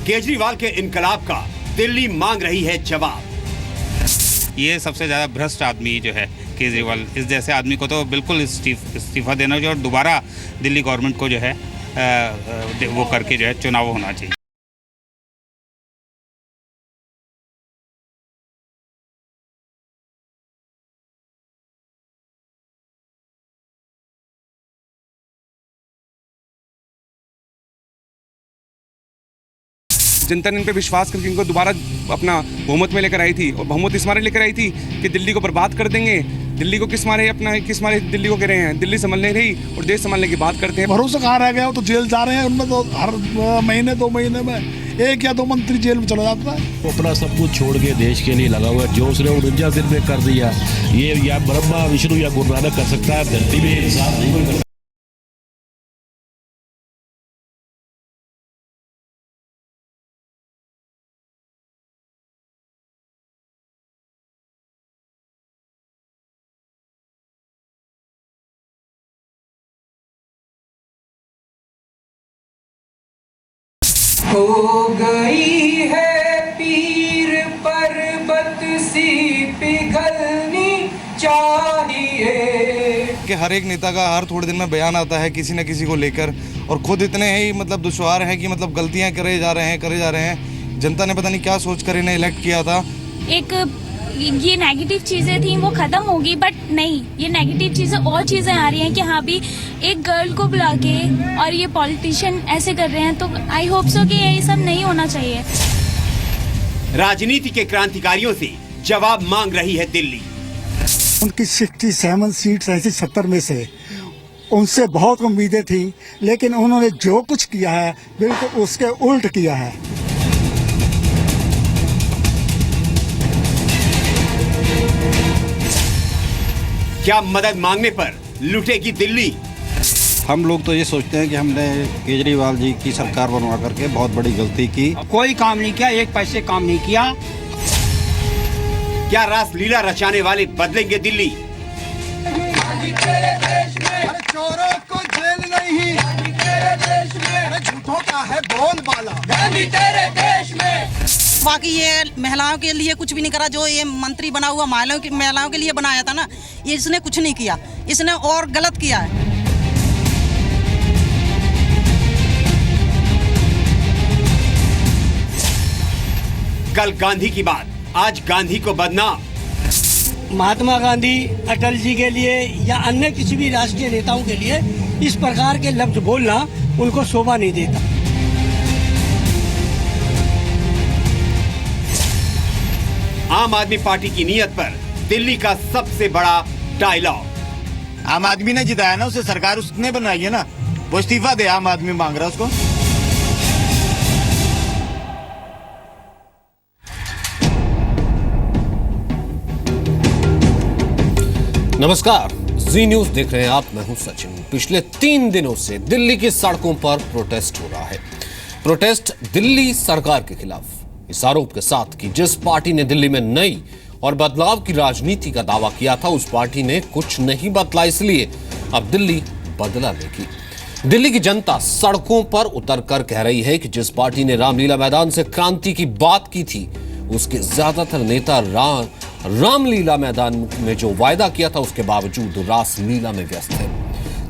केजरीवाल के इनकलाब का दिल्ली मांग रही है जवाब। ये सबसे ज़्यादा भ्रष्ट आदमी जो है केजरीवाल, इस जैसे आदमी को तो बिल्कुल इस्तीफा देना चाहिए और दोबारा दिल्ली गवर्नमेंट को जो है वो करके जो है चुनाव होना चाहिए। जनता ने इन पे विश्वास करके इनको दोबारा अपना बहुमत में लेकर आई थी और बहुमत इस मारे लेकर आई थी कि दिल्ली को बर्बाद कर देंगे। दिल्ली को किस मारे दिल्ली को कह रहे हैं, दिल्ली संभलने रही और देश संभलने की बात करते हैं। भरोसा कहाँ रह गया, तो जेल जा रहे हैं। उनमें तो हर महीने 2 महीने में 1 या 2 मंत्री जेल में चला जाता है। वो अपना सब कुछ छोड़ के देश के लिए लगा हुआ है। जो उसने 49 दिन में कर दिया, ये या ब्रह्मा विष्णु या गुरु नानक कर सकता है, धरती में इंसान नहीं कर सकता। हो गई है पीर पर्वत सी पिघलनी चाहिए। कि हर एक नेता का हर थोड़े दिन में बयान आता है किसी न किसी को लेकर, और खुद इतने ही दुश्वार हैं कि गलतियां करे जा रहे हैं। जनता ने पता नहीं क्या सोच कर इन्हें इलेक्ट किया था। एक ये नेगेटिव चीजें थी वो खत्म होगी, बट नहीं, ये नेगेटिव चीजें और चीजें आ रही हैं कि हाँ भी एक गर्ल को बुला के और ये पॉलिटिशियन ऐसे कर रहे हैं, तो आई होप सो कि ये सब नहीं होना चाहिए। राजनीति के क्रांतिकारियों से जवाब मांग रही है दिल्ली। उनकी 67 सीट्स ऐसी 70 में से, उनसे बहुत उम्मीदें थी, लेकिन उन्होंने जो कुछ किया है बिल्कुल उसके उल्ट किया है। क्या मदद मांगने पर लुटेगी दिल्ली? हम लोग तो ये सोचते हैं कि हमने केजरीवाल जी की सरकार बनवा करके बहुत बड़ी गलती की। कोई काम नहीं किया, 1 पैसे काम नहीं किया। क्या रासलीला रचाने वाले बदलेंगे दिल्ली? चोरों को जेल नहीं, झूठों का है बोलबाला तेरे देश में। बाकी ये महिलाओं के लिए कुछ भी नहीं करा। जो ये मंत्री बना हुआ महिलाओं के लिए बनाया था ना, ये इसने कुछ नहीं किया, इसने और गलत किया है। कल गांधी की बात, आज गांधी को बदनाम। महात्मा गांधी, अटल जी के लिए या अन्य किसी भी राष्ट्रीय नेताओं के लिए इस प्रकार के लफ्ज बोलना उनको शोभा नहीं देता। आम आदमी पार्टी की नीयत पर दिल्ली का सबसे बड़ा डायलॉग। आम आदमी ने जिताया ना, उसे सरकार उसने बनाई है ना, वो इस्तीफा दे। आम आदमी मांग रहा है उसको। नमस्कार, जी न्यूज देख रहे हैं आप, मैं हूं सचिन। पिछले 3 दिनों से दिल्ली की सड़कों पर प्रोटेस्ट हो रहा है। प्रोटेस्ट दिल्ली सरकार के खिलाफ, इस आरोप के साथ कि जिस पार्टी ने दिल्ली में नई और बदलाव की राजनीति का दावा किया था, उस पार्टी ने कुछ नहीं बदला, इसलिए अब दिल्ली बदला लेगी। दिल्ली की जनता सड़कों पर उतरकर कह रही है कि जिस पार्टी ने रामलीला मैदान से क्रांति की बात की थी, उसके ज्यादातर नेता रामलीला मैदान में जो वायदा किया था उसके बावजूद रासलीला में व्यस्त है।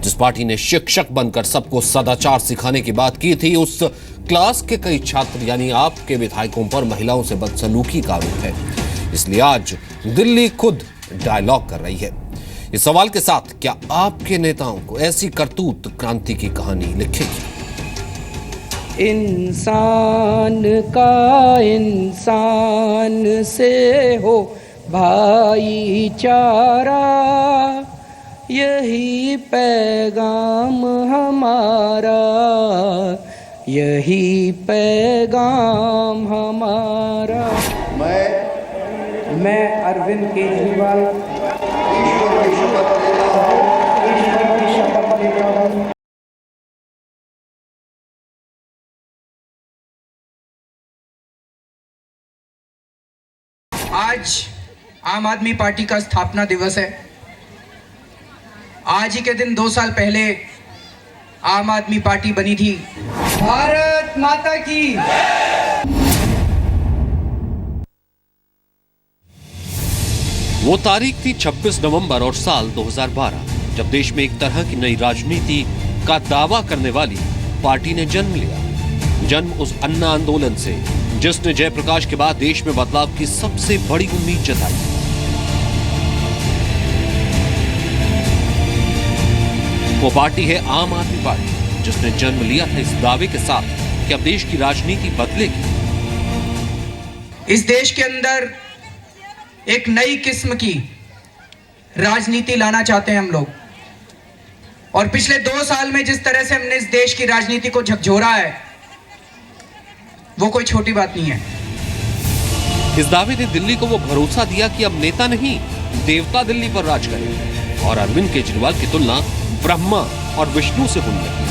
जिस पार्टी ने शिक्षक बनकर सबको सदाचार सिखाने की बात की थी, उस क्लास के कई छात्र यानी आपके विधायकों पर महिलाओं से बदसलूकी का आरोप है। इसलिए आज दिल्ली खुद डायलॉग कर रही है। इस सवाल के साथ, क्या आपके नेताओं को ऐसी करतूत क्रांति की कहानी लिखेगी? इंसान का इंसान से हो भाईचारा, यही पैगाम हमारा, यही पैगाम हमारा। मैं अरविंद केजरीवाल आज आम आदमी पार्टी का स्थापना दिवस है। आज ही के दिन 2 साल पहले आम आदमी पार्टी बनी थी। भारत माता की। वो तारीख थी 26 नवंबर और साल 2012, जब देश में एक तरह की नई राजनीति का दावा करने वाली पार्टी ने जन्म लिया। जन्म उस अन्ना आंदोलन से जिसने जयप्रकाश के बाद देश में बदलाव की सबसे बड़ी उम्मीद जताई। वो पार्टी है आम आदमी पार्टी, जिसने जन्म लिया था इस दावे के साथ कि अब देश की राजनीति बदलेगी। इस देश के अंदर एक नई किस्म की राजनीति लाना चाहते हैं हम लोग। और पिछले 2 साल में जिस तरह से हमने इस देश की राजनीति को झकझोरा है, वो कोई छोटी बात नहीं है। इस दावे ने दिल्ली को वो भरोसा दिया कि अब नेता नहीं, देवता दिल्ली पर राज करेंगे। और अरविंद केजरीवाल की तुलना ब्रह्मा और विष्णु से होने लगी।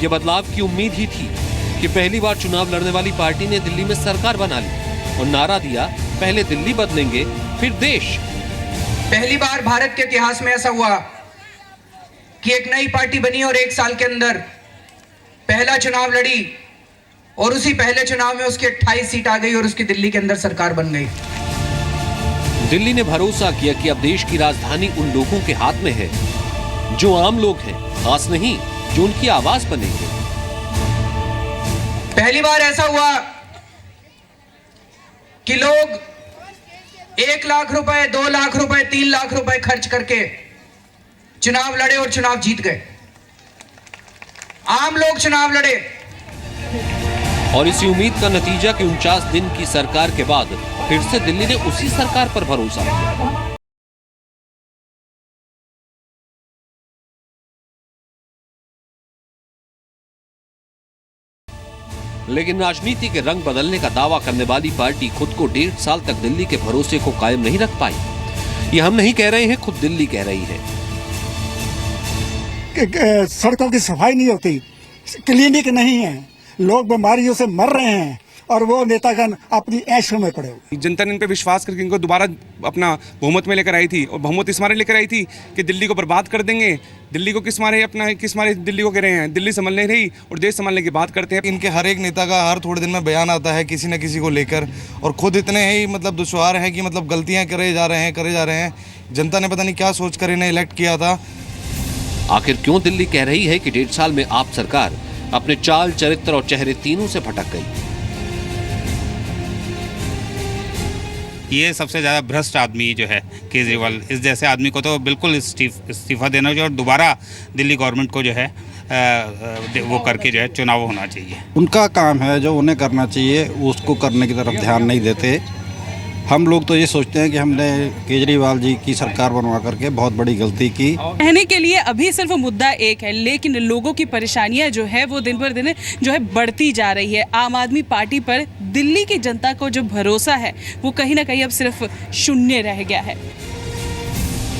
ये बदलाव की उम्मीद ही थी कि पहली बार चुनाव लड़ने वाली पार्टी ने दिल्ली में सरकार बना ली और नारा दिया, पहले दिल्ली बदलेंगे फिर देश। पहली बार भारत के इतिहास में ऐसा हुआ कि एक नई पार्टी बनी और 1 साल के अंदर पहला चुनाव लड़ी और उसी पहले चुनाव में उसकी 28 सीट आ गई और उसकी दिल्ली के अंदर सरकार बन गई। दिल्ली ने भरोसा किया कि अब देश की राजधानी उन लोगों के हाथ में है जो आम लोग हैं, खास नहीं, जो उनकी आवाज बनेंगे। पहली बार ऐसा हुआ कि लोग 1 लाख रुपए, 2 लाख रुपए, 3 लाख रुपए खर्च करके चुनाव लड़े और चुनाव जीत गए। आम लोग चुनाव लड़े। और इसी उम्मीद का नतीजा कि 49 दिन की सरकार के बाद फिर से दिल्ली ने उसी सरकार पर भरोसा किया। लेकिन राजनीति के रंग बदलने का दावा करने वाली पार्टी खुद को 1.5 साल तक दिल्ली के भरोसे को कायम नहीं रख पाई। ये हम नहीं कह रहे हैं, खुद दिल्ली कह रही है। सड़कों की सफाई नहीं होती, क्लिनिक नहीं है, लोग बीमारियों से मर रहे हैं और वो नेतागण अपनी ऐशों में पड़े हुए। जनता ने इन पे विश्वास करके इनको दोबारा अपना बहुमत में लेकर आई थी और बहुमत इस मारे लेकर आई थी कि दिल्ली को बर्बाद कर देंगे। दिल्ली को किस मारे दिल्ली को कह रहे हैं, दिल्ली संभल नहीं रही और देश संभालने की बात करते हैं। इनके हर एक नेता का हर थोड़े दिन में बयान आता है किसी न किसी को लेकर, और खुद इतने ही मतलब दुश्वार हैं कि मतलब गलतियां करे जा रहे हैं। जनता ने पता नहीं क्या सोच कर इन्हें इलेक्ट किया था। आखिर क्यों दिल्ली कह रही है कि 1.5 साल में आप सरकार अपने चाल, चरित्र और चेहरे तीनों से भटक गई? ये सबसे ज़्यादा भ्रष्ट आदमी जो है केजरीवाल, इस जैसे आदमी को तो बिल्कुल इस्तीफा देना चाहिए और दोबारा दिल्ली गवर्नमेंट को जो है वो करके जो है चुनाव होना चाहिए। उनका काम है जो उन्हें करना चाहिए, उसको करने की तरफ ध्यान नहीं देते। हम लोग तो ये सोचते हैं कि हमने केजरीवाल जी की सरकार बनवा करके बहुत बड़ी गलती की। कहने के लिए अभी सिर्फ मुद्दा एक है, लेकिन लोगों की परेशानियां जो है वो दिन पर दिन जो है बढ़ती जा रही है। आम आदमी पार्टी पर दिल्ली की जनता को जो भरोसा है वो कहीं ना कहीं अब सिर्फ शून्य रह गया है।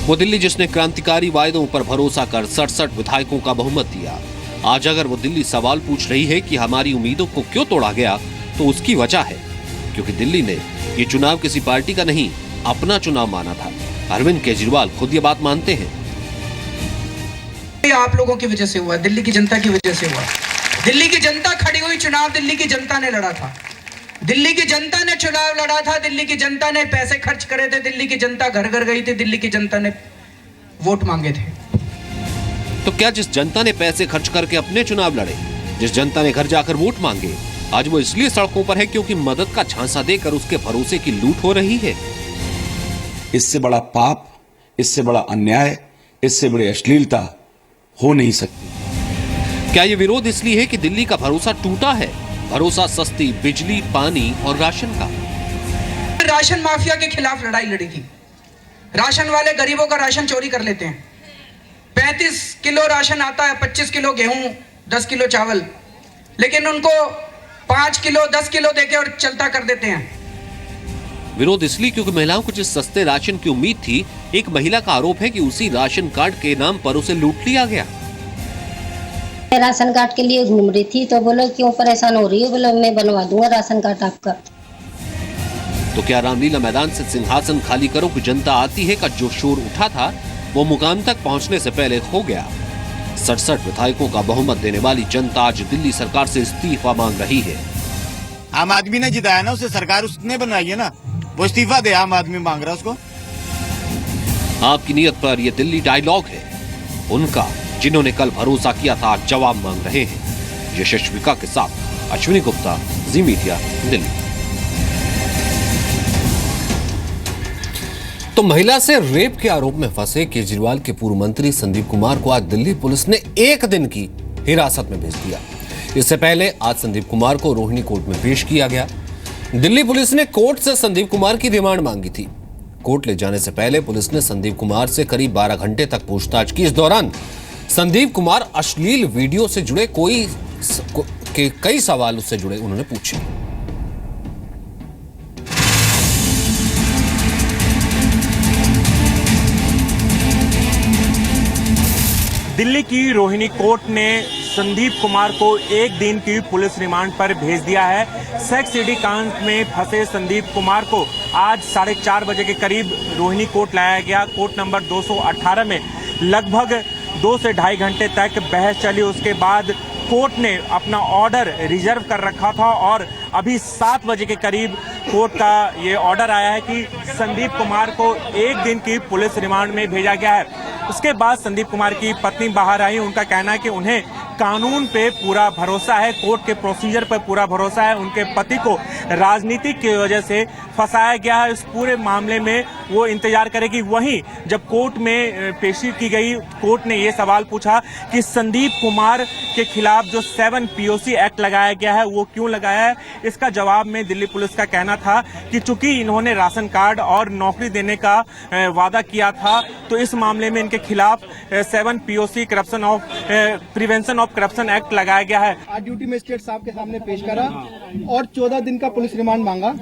वो दिल्ली जिसने क्रांतिकारी वायदों पर भरोसा कर 67 विधायकों का बहुमत दिया, आज अगर वो दिल्ली सवाल पूछ रही है कि हमारी उम्मीदों को क्यों तोड़ा गया, तो उसकी वजह है क्योंकि दिल्ली ने ये चुनाव किसी पार्टी का नहीं, अपना चुनाव माना था। अरविंद केजरीवाल खुद ये बात मानते हैं। ये आप लोगों की वजह से हुआ, दिल्ली की जनता की वजह से हुआ। दिल्ली की जनता खड़ी हुई, चुनाव दिल्ली की जनता ने लड़ा था। दिल्ली की जनता ने चुनाव लड़ा था, दिल्ली की जनता ने पैसे खर्च करे थे, दिल्ली की जनता घर घर गई थी, दिल्ली की जनता ने वोट मांगे थे। तो क्या जिस जनता ने पैसे खर्च करके अपने चुनाव लड़े, जिस जनता ने घर जाकर वोट मांगे, आज वो इसलिए सड़कों पर है क्योंकि मदद का झांसा देकर उसके भरोसे की लूट हो रही है? इससे बड़ा पाप, इससे बड़ा अन्याय, इससे बड़ी अश्लीलता हो नहीं सकती। क्या ये विरोध इसलिए है कि दिल्ली का भरोसा टूटा है? भरोसा सस्ती बिजली, पानी और राशन का। राशन माफिया के खिलाफ लड़ाई लड़ी थी। राशन वाले गरीबों का राशन चोरी कर लेते हैं। 35 किलो राशन आता है, 25 किलो गेहूं, 10 किलो चावल, लेकिन उनको 5 किलो 10 किलो देके और चलता कर देते हैं। विरोध इसलिए क्योंकि महिलाओं को जिस सस्ते राशन की उम्मीद थी, एक महिला का आरोप है कि उसी राशन कार्ड के नाम पर उसे लूट लिया गया। राशन कार्ड के लिए घूम रही थी तो बोलो क्यों परेशान हो रही है, बोलो मैं बनवा दूंगा राशन कार्ड आपका। तो क्या रामलीला मैदान से सिंहासन खाली करो कि जनता आती है का जो शोर उठा था वो मुकाम तक पहुंचने से पहले हो गया। 67 विधायकों का बहुमत देने वाली जनता आज दिल्ली सरकार से इस्तीफा मांग रही है। आम आदमी ने जिताया ना, उसे सरकार उसने बनाई है ना, वो इस्तीफा दे, आम आदमी मांग रहा है उसको। आपकी नीयत पर यह दिल्ली डायलॉग है उनका, जिन्होंने कल भरोसा किया था, आज जवाब मांग रहे हैं। यशस्विका के साथ अश्विनी गुप्ता, जी मीडिया, दिल्ली। तो महिला से रेप के आरोप में फंसे केजरीवाल के पूर्व मंत्री संदीप कुमार को आज दिल्ली पुलिस ने 1 दिन की हिरासत में भेज दिया। इससे पहले आज संदीप कुमार को रोहिणी कोर्ट में पेश किया गया। दिल्ली पुलिस ने कोर्ट से संदीप कुमार की रिमांड मांगी थी। कोर्ट ले जाने से पहले पुलिस ने संदीप कुमार से करीब 12 घंटे तक पूछताछ की। इस दौरान संदीप कुमार अश्लील वीडियो से जुड़े कई सवाल उससे जुड़े उन्होंने पूछे। दिल्ली की रोहिणी कोर्ट ने संदीप कुमार को 1 दिन की पुलिस रिमांड पर भेज दिया है। सेक्स सीडी कांड में फंसे संदीप कुमार को आज 4:30 बजे के करीब रोहिणी कोर्ट लाया गया। कोर्ट नंबर 218 में लगभग 2 से ढाई घंटे तक बहस चली। उसके बाद कोर्ट ने अपना ऑर्डर रिजर्व कर रखा था और अभी 7 बजे के करीब कोर्ट का ये ऑर्डर आया है कि संदीप कुमार को 1 दिन की पुलिस रिमांड में भेजा गया है। उसके बाद संदीप कुमार की पत्नी बाहर आई। उनका कहना है कि उन्हें कानून पे पूरा भरोसा है, कोर्ट के प्रोसीजर पर पूरा भरोसा है। उनके पति को राजनीति की वजह से फंसाया गया है। इस पूरे मामले में वो इंतजार करेगी। वहीं जब कोर्ट में पेशी की गई, कोर्ट ने ये सवाल पूछा कि संदीप कुमार के खिलाफ जो 7 POC एक्ट लगाया गया है वो क्यों लगाया है। इसका जवाब में दिल्ली पुलिस का कहना था कि चूंकि इन्होंने राशन कार्ड और नौकरी देने का वादा किया था तो इस मामले में इनके खिलाफ 7 POC corruption of prevention of corruption act लगाया गया है। आज ड्यूटी मजिस्ट्रेट साहब के सामने पेश करा और 14 दिन का पुलिस रिमांड मांगा।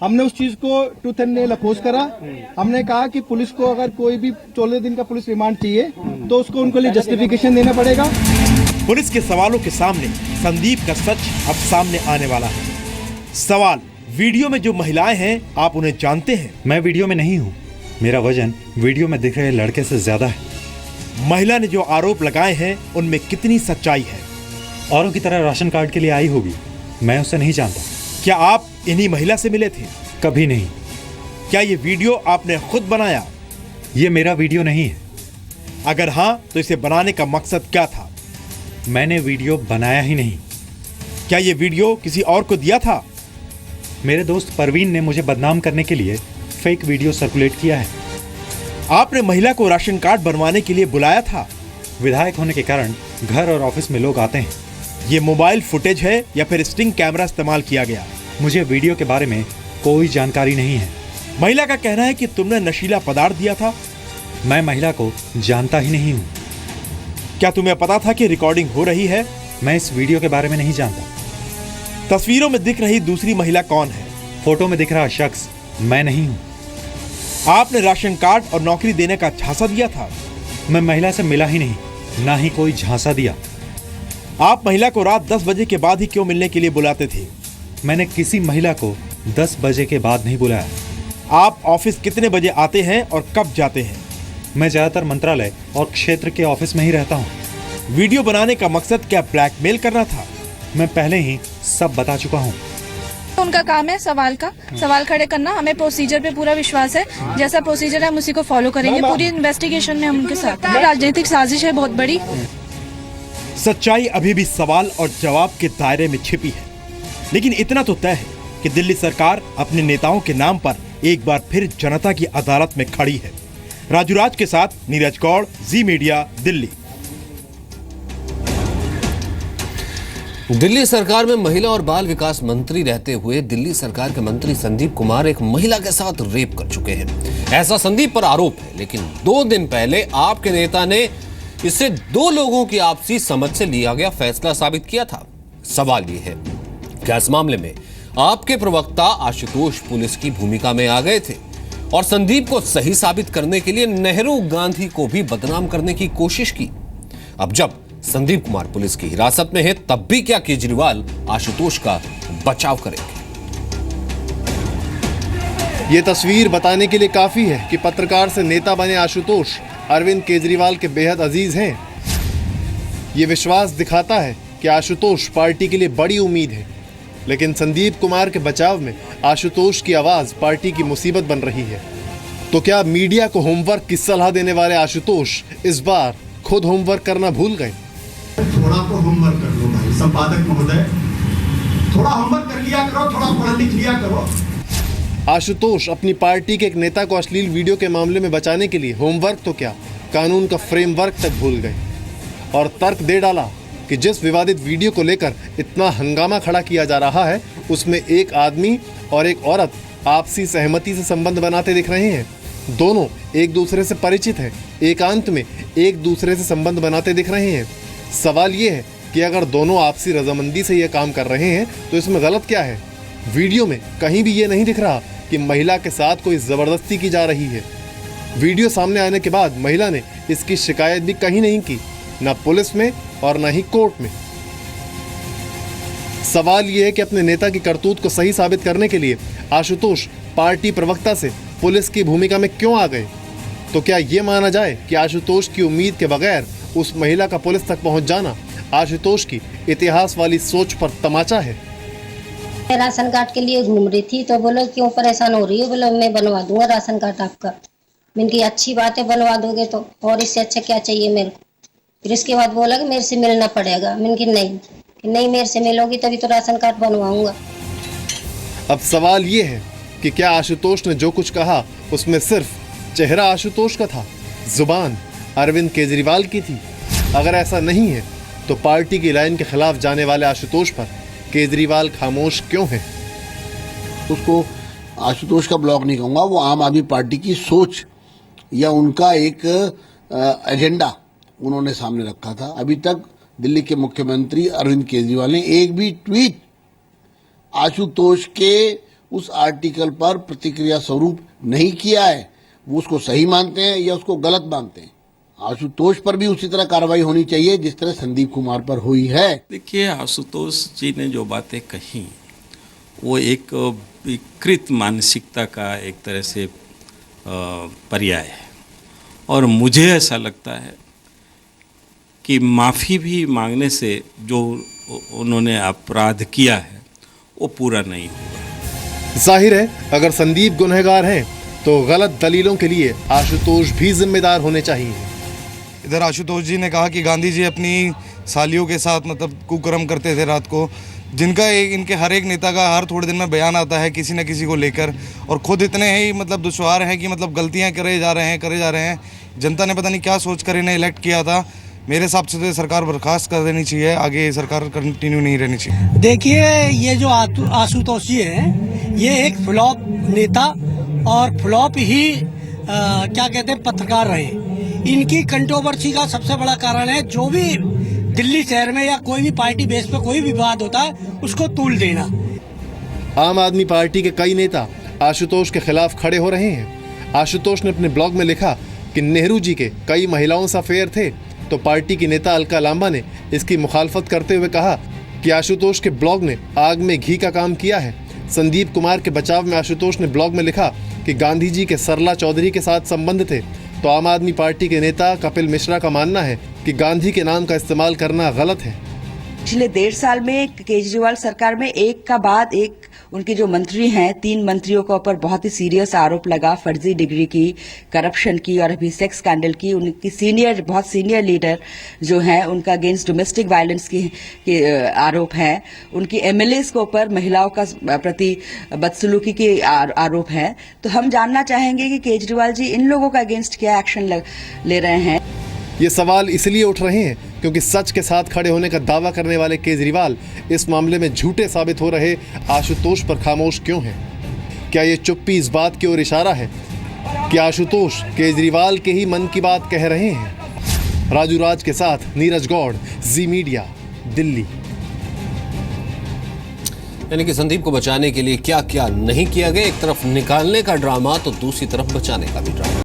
हमने उस चीज को टूथ एंड नेल अपोज करा। हमने कहा कि पुलिस को अगर कोई भी 14 दिन का पुलिस रिमांड चाहिए तो उसको उनको लिए जस्टिफिकेशन देना पड़ेगा। पुलिस के सवालों के सामने संदीप का सच अब सामने आने वाला है। सवाल, वीडियो में जो महिलाएं हैं आप उन्हें जानते हैं? मैं वीडियो में नहीं हूँ। मेरा वजन वीडियो में दिख रहे लड़के से ज्यादा है। महिला ने जो आरोप लगाए हैं उनमें कितनी सच्चाई है? औरों की तरह राशन कार्ड के लिए आई होगी, मैं उसे नहीं जानता। क्या आप इन्हीं महिला से मिले थे? कभी नहीं। क्या ये वीडियो आपने खुद बनाया? ये मेरा वीडियो नहीं है। अगर हाँ तो इसे बनाने का मकसद क्या था? मैंने वीडियो बनाया ही नहीं। क्या ये वीडियो किसी और को दिया था? मेरे दोस्त परवीन ने मुझे बदनाम करने के लिए फेक वीडियो सर्कुलेट किया है। आपने महिला को राशन कार्ड बनवाने के लिए बुलाया था? विधायक होने के कारण घर और ऑफिस में लोग आते हैं। ये मोबाइल फुटेज है या फिर स्टिंग कैमरा इस्तेमाल किया गया? मुझे वीडियो के बारे में कोई जानकारी नहीं है। महिला का कहना है कि तुमने नशीला पदार्थ दिया था। मैं महिला को जानता ही नहीं हूँ। क्या तुम्हें पता था कि रिकॉर्डिंग हो रही है? मैं इस वीडियो के बारे में नहीं जानता। तस्वीरों में दिख रही दूसरी महिला कौन है? फोटो में दिख रहा शख्स मैं नहीं हूँ। आपने राशन कार्ड और नौकरी देने का झांसा दिया था? मैं महिला से मिला ही नहीं, ना ही कोई झांसा दिया। आप महिला को रात 10 बजे के बाद ही क्यों मिलने के लिए बुलाते थे? मैंने किसी महिला को 10 बजे के बाद नहीं बुलाया। आप ऑफिस कितने बजे आते हैं और कब जाते हैं? मैं ज्यादातर मंत्रालय और क्षेत्र के ऑफिस में ही रहता हूँ। वीडियो बनाने का मकसद क्या ब्लैकमेल करना था? मैं पहले ही सब बता चुका हूँ। उनका काम है सवाल खड़े करना। हमें प्रोसीजर पे पूरा विश्वास है। जैसा प्रोसीजर है हम उसी को फॉलो करेंगे। पूरी इन्वेस्टिगेशन में हम उनके साथ हैं। राजनीतिक साजिश है बहुत बड़ी। सच्चाई अभी भी सवाल और जवाब के दायरे में छिपी है, लेकिन इतना तो तय है कि दिल्ली सरकार अपने नेताओं के नाम पर एक बार फिर जनता की अदालत में खड़ी है। राजू राज के साथ नीरज गौड़, जी मीडिया, दिल्ली। दिल्ली सरकार में महिला और बाल विकास मंत्री रहते हुए दिल्ली सरकार के मंत्री संदीप कुमार एक महिला के साथ रेप कर चुके हैं। ऐसा संदीप पर आरोप है, लेकिन 2 दिन पहले आपके नेता ने इसे 2 लोगों की आपसी समझ से लिया गया फैसला साबित किया था। सवाल यह है, क्या इस मामले में आपके प्रवक्ता आशुतोष पुलिस की भूमिका में आ गए थे और संदीप को सही साबित करने के लिए नेहरू गांधी को भी बदनाम करने की कोशिश की। अब जब संदीप कुमार पुलिस की हिरासत में है, तब भी क्या केजरीवाल आशुतोष का बचाव करेंगे? ये तस्वीर बताने के लिए काफी है कि पत्रकार से नेता बने आशुतोष अरविंद केजरीवाल के बेहद अजीज हैं। ये विश्वास दिखाता है कि आशुतोष पार्टी के लिए बड़ी उम्मीद है, लेकिन संदीप कुमार के बचाव में आशुतोष की आवाज पार्टी की मुसीबत बन रही है। तो क्या मीडिया को होमवर्क की सलाह देने वाले आशुतोष इस बार खुद होमवर्क करना भूल गए? थोड़ा तो होमवर्क कर लो भाई संपादक महोदय, थोड़ा होमवर्क कर लिया करो, थोड़ा पढ़ लिख लिया करो। आशुतोष अपनी पार्टी के एक नेता को अश्लील वीडियो के मामले में बचाने के लिए होमवर्क तो क्या, कानून का फ्रेमवर्क तक भूल गए और तर्क दे डाला कि जिस विवादित वीडियो को लेकर इतना हंगामा खड़ा किया जा रहा है, उसमें एक आदमी और एक औरत आपसी सहमति से संबंध बनाते दिख रहे हैं। दोनों एक दूसरे से परिचित हैं, एकांत में एक दूसरे से संबंध बनाते दिख रहे हैं। सवाल ये है कि अगर दोनों आपसी रजामंदी से यह काम कर रहे हैं तो इसमें गलत क्या है? वीडियो में कहीं भी ये नहीं दिख रहा कि महिला के साथ कोई जबरदस्ती की जा रही है। वीडियो सामने आने के बाद महिला ने इसकी शिकायत भी कहीं नहीं की, न पुलिस में और न ही कोर्ट में। सवाल यह है कि अपने नेता की करतूत को सही साबित करने के लिए आशुतोष पार्टी प्रवक्ता से पुलिस की भूमिका में क्यों आ गए? तो क्या यह माना जाए कि आशुतोष की उम्मीद के बगैर उस महिला का पुलिस तक पहुंच जाना आशुतोष की इतिहास वाली सोच पर तमाचा है? मैं राशन कार्ड के लिए घूम रही थी तो बोले क्यों परेशान हो रही हो? बोले मैं बनवा दूंगा राशन कार्ड आपका। मैंने की अच्छी बात है, बनवा दोगे तो, और इससे अच्छा क्या चाहिए मेरे को? फिर इसके बाद बोला कि मेरे से मिलना पड़ेगा। मैंने की नहीं मेरे से मिलोगी तभी तो राशन कार्ड बनवाऊंगा। अब सवाल ये है कि क्या आशुतोष ने जो कुछ कहा उसमें सिर्फ चेहरा आशुतोष का था, जुबान अरविंद केजरीवाल की थी? अगर ऐसा नहीं है तो पार्टी की लाइन के खिलाफ जाने वाले आशुतोष पर केजरीवाल खामोश क्यों है? उसको आशुतोष का ब्लॉग नहीं कहूंगा, वो आम आदमी पार्टी की सोच या उनका एक एजेंडा उन्होंने सामने रखा था। अभी तक दिल्ली के मुख्यमंत्री अरविंद केजरीवाल ने एक भी ट्वीट आशुतोष के उस आर्टिकल पर प्रतिक्रिया स्वरूप नहीं किया है। वो उसको सही मानते हैं या उसको गलत मानते हैं। आशुतोष पर भी उसी तरह कार्रवाई होनी चाहिए जिस तरह संदीप कुमार पर हुई है। देखिए, आशुतोष जी ने जो बातें कही वो एक विकृत मानसिकता का एक तरह से पर्याय है, और मुझे ऐसा लगता है कि माफ़ी भी मांगने से जो उन्होंने अपराध किया है वो पूरा नहीं होगा। जाहिर है अगर संदीप गुनहगार हैं तो गलत दलीलों के लिए आशुतोष भी जिम्मेदार होने चाहिए। इधर आशुतोष जी ने कहा कि गांधी जी अपनी सालियों के साथ मतलब कुकर्म करते थे रात को, जिनका इनके हर एक नेता का हर थोड़े दिन में बयान आता है किसी न किसी को लेकर, और खुद इतने ही मतलब दुश्वार हैं कि मतलब गलतियां करे जा रहे हैं। जनता ने पता नहीं क्या सोच कर इन्हें इलेक्ट किया था। मेरे हिसाब से तो सरकार बर्खास्त कर देनी चाहिए, आगे सरकार कंटिन्यू नहीं रहनी चाहिए। देखिए, ये जो आशुतोष जी है ये एक फ्लॉप नेता और फ्लॉप ही क्या कहते हैं पत्रकार रहे। इनकी कंट्रोवर्सी का सबसे बड़ा कारण है जो भी दिल्ली शहर में या कोई भी पार्टी बेस पे कोई विवाद होता है उसको तूल देना। आम आदमी पार्टी के कई नेता आशुतोष के खिलाफ खड़े हो रहे हैं। आशुतोष ने अपने ब्लॉग में लिखा कि नेहरू जी के कई महिलाओं से अफेयर थे, तो पार्टी की नेता अलका लांबा ने इसकी मुखालफत करते हुए कहा कि आशुतोष के ब्लॉग ने आग में घी का काम किया है। संदीप कुमार के बचाव में आशुतोष ने ब्लॉग में लिखा कि गांधी जी के सरला चौधरी के साथ संबंध थे, तो आम आदमी पार्टी के नेता कपिल मिश्रा का मानना है कि गांधी के नाम का इस्तेमाल करना गलत है। पिछले 1.5 साल में केजरीवाल सरकार में एक का बाद एक उनके जो मंत्री हैं, 3 मंत्रियों के ऊपर बहुत ही सीरियस आरोप लगा, फर्जी डिग्री की, करप्शन की और अभी सेक्स स्कैंडल की। उनकी बहुत सीनियर लीडर जो हैं उनका अगेंस्ट डोमेस्टिक वायलेंस की आरोप है। उनकी एमएलएस के ऊपर महिलाओं का प्रति बदसलूकी के आरोप है। तो हम जानना चाहेंगे कि केजरीवाल जी इन लोगों का अगेंस्ट क्या एक्शन ले रहे हैं। ये सवाल इसलिए उठ रहे हैं क्योंकि सच के साथ खड़े होने का दावा करने वाले केजरीवाल इस मामले में झूठे साबित हो रहे आशुतोष पर खामोश क्यों हैं? क्या ये चुप्पी इस बात की ओर इशारा है कि आशुतोष केजरीवाल के ही मन की बात कह रहे हैं? राजू राज के साथ नीरज गौड़, जी मीडिया, दिल्ली। यानी कि संदीप को बचाने के लिए क्या क्या नहीं किया गया। एक तरफ निकालने का ड्रामा तो दूसरी तरफ बचाने का भी ड्रामा।